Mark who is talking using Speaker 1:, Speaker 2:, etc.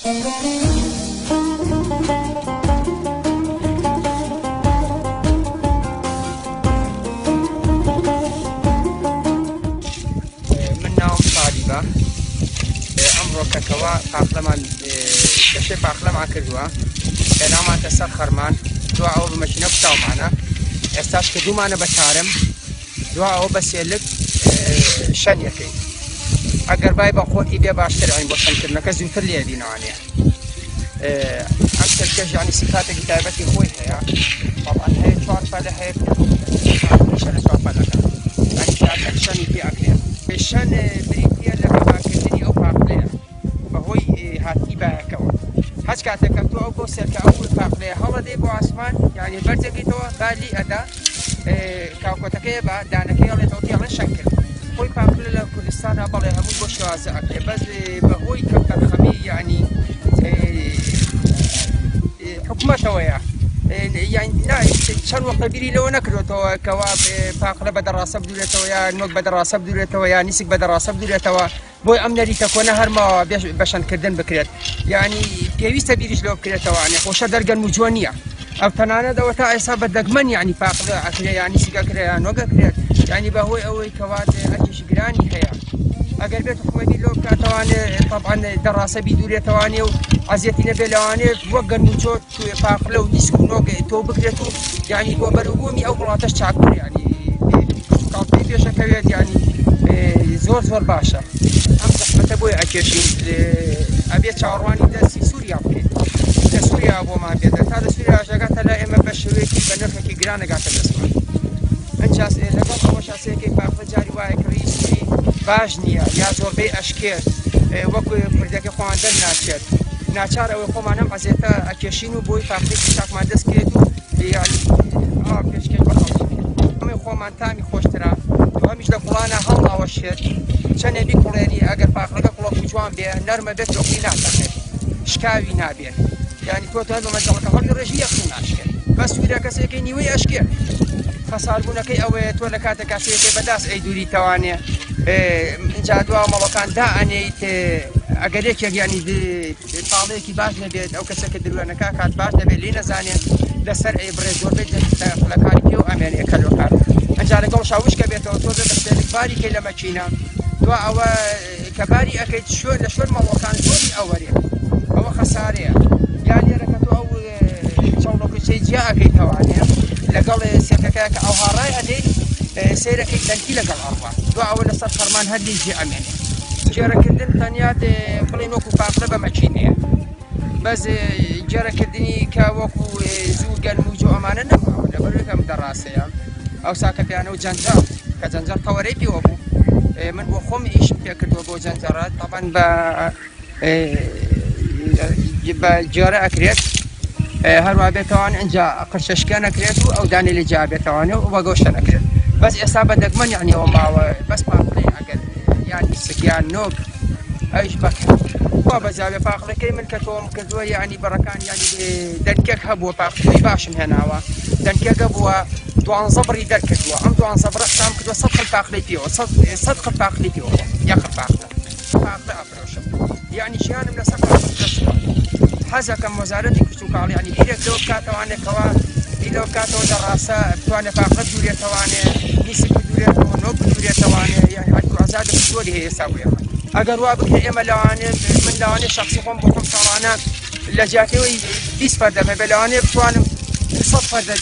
Speaker 1: ئەمڕۆکەکەوە پاقلەمان دەشێ پاقلەمان کردووە هێناماتە سەر خەرمان دوا ئەوە بمەشینە بتاومانە ئێستاش کردومانە بە چارەم دوا ئەوە بە سێلک شەنیەکەی ئەگەر بای بە خۆتی بێ باشتر ئەین بۆ شەنکردنەکە زووتر لێ بینەوانەیە ئەم سەرکەش یانی سفاتێکی تایبەتی خۆی هەیە طبعاً هەیە چوار پەلە هەیە شە لە چوار پەلەکە یانی شاتێک شەنی پێ ئەکرێت شەن بریتیە لە بەباکردنی ئەو پاقلەیە بەهۆی هاتی بایەکەوە هەچ کاتێکە تۆ ئەو بۆ سەرکە ئەو پاقلەیە هەڵەدەی بۆ ئاسمان یانی بەرجەکەیتەوە بالی ئەدا کاوکۆتەکەیە بە دانەکەی هەڵێتەوە تێڵێن شەن کرد خۆی پاقلە لە کوردستانە بەڵێ هەموو بۆ شێوازە ئەکرێ بەس بەهۆی کەمتەرخەمی یعنی حکومەتەوەیە چەند وەختە بیری لەوە نەکردوێتەوە کەوا پاقلە بەدەڕاستە بدورێتەوە یا نۆک بەدەڕاستە بدورێتەوە یا نیسک بەدەڕاستە بدورێتەوە بۆی ئەم نەریتە کۆنە هەرماوە بەشەندکردن بکرێت یعنی پێویستە بیریش لەوە بکرێتەوە ینی خۆشە دەرگەن و جوان نییە ئەو تەنانەتەوە تا ئێستا بە دەگمەن یعنی پاقلە ئەکرێ یا نیسکەکرێ یا نۆگەکرێت یعنی بەهۆی ئەوەی کەوا ئەکیش گرانی هەیە ئەگەر بێت حکومەتی لەو بکاتەوانێ طبعاً دەڕاستە بیدورێتەوانێ و عزیەتی نەبێ لەوانێ وەک گەنموچۆ توێ پاقلە و دیسک و نۆگ تۆ بکرێت و یعنی بۆ بەروبوومی ئەو وڵاتەش چاکتر یعنی کاڵپەی پێشەکەوێت یعنی زۆر زۆر باشە ئەم زەحمەتە بۆی ئەکێشین ئەبێت چاوەڕوانی دەستی سووریا بکەیت لە سووریا بۆمان بێتە تا لە سووریا ئاژەگاتە لای ئێمە بە شێوەیەکی بە نرخێکی گرانەگاتە دەستمان ئەنجاس لەگەڵ ئەوە شاسەیەکەی پاقلە جاری وایە کڕی سووری باش نییە یا زۆربەی ئەشکێت وەکو کوردەکە خۆمان دەرناچێت ناچار ئەوەی خۆمان ئەم عەزیەتە ئەکێشین و بۆی پاقلێکی چاکمان دەستکرێت و یعنی پێشکەش بەخەڵکی ئەمەی خۆمان تامی خۆشترا هەمیش لە کوڵانە هەڵاوەشێت چەندێبی کوڵێنی ئەگەر پاقلەکە کوڵۆکی جوان بێ نەرمە بێت جۆقی ناتەقێت شکاوی نابێت یعنی تۆ بە مەجەڵەکە هەڵی ڕێژی یەخی ناشکێت بەس سووریا کەسێکی نیوەی ئەشکێت خەساربوونەکەی ئەوەیە تۆ لە کاتێک کاسەیەکەی بەداست ئەی دووری تەوانێ اینجا دوا مەڵەکان دائەنێیت ئەگەر یەکێک یانی پاڵەیەکی باش نەبێت ئەو کەسێکە دروێنەکە کات باش نەبێت لێ نەزانێت لەسەر ئەی بڕێ زۆربەی فڵەکانی پێ و ئەمێنەیە کەلۆکار ئەنجا لەگەڵ شاوشکە بێتەوە تۆ بەستێک باری کەی لە مەچینە دوا ئەوە کە باری ئەەکەیت لە شوێن مەڵەکان زۆری ئەوەرێ ئەوە خەسارەیە یا لێرەکە تۆ ئەو چەڵۆکچەی جیا ئەەکەی تەوانێ لەگەڵ سێکەکەیە کە ئەو هاڕای هەدەیت سیرەکەی دەنکی لەگەڵ هەڵڕا دوا ئەوە لەسەر فەرمان هەر لێجێ ئەمێنێ جێرەکردن تەنیا بڵێن وەکو پاقلە بە مەچینەیە بەس جێرەکردنی کە وەکو زوو گەرم و جۆ ئەمانە نەبووە لەبەرەوەی دەڕاستەیە ئەو ساکە پیانە و جەنجاڵ کە جەنجاڵ تەوەرەی پێوە بوو من بۆ خۆم ئیشم پێ کردووە بۆ جەنجاڵات طبعاً بە جێرە ئەکرێت هەروە بێتەوان ئەنجا قرشەشکە نەکرێت و ئەو دانێ لێ جا بێتەوانێ و بە گۆشتە نەکرێت بەس ئێستا بە دەگمەن یعنی ئەوە ماوە بەس پاقلەی ئەگەر یانی سکیان نۆک ئەویش بەکرێت وا بەجاوێ پاقلەکەی من کە تۆم کردووە یعنی بەڕەکان ینی دەنکێک هەبووە پاقلەی باشم هێناوە دەنکێکە بووە دوانزە بڕی دەرکردووە ئەم دوانزە بڕە قسام کردووە سەد خەڵ پاقلەی پێوە سەد خەڵ پاقلەی پێوە یەک خەڵ پاقلە ئەفرۆشم یعنی ژیانم لەسەر دەستوە حەزەکەم وەزارەتی کشت و کاڵ یعنی بیرێک لەوە بکاتەوانێکەوە بیرەوە بکاتەوە دەڕاستە بتوانێت پاقلە بدورێتەوانێ نیسک بدورێتەوە نۆ بدورێتەوانێ یعنی حەد و ئازادم زۆری هەیە ئێستا بۆ ئێمە ئەگەر وا بکرێ ئێمە لەوانێ من لەوانێ شخصی خۆم بۆ خۆم ساڵانە لە جیاتەوەی 20 فەردە بێ لەوانێ بتوانم 100 فەردە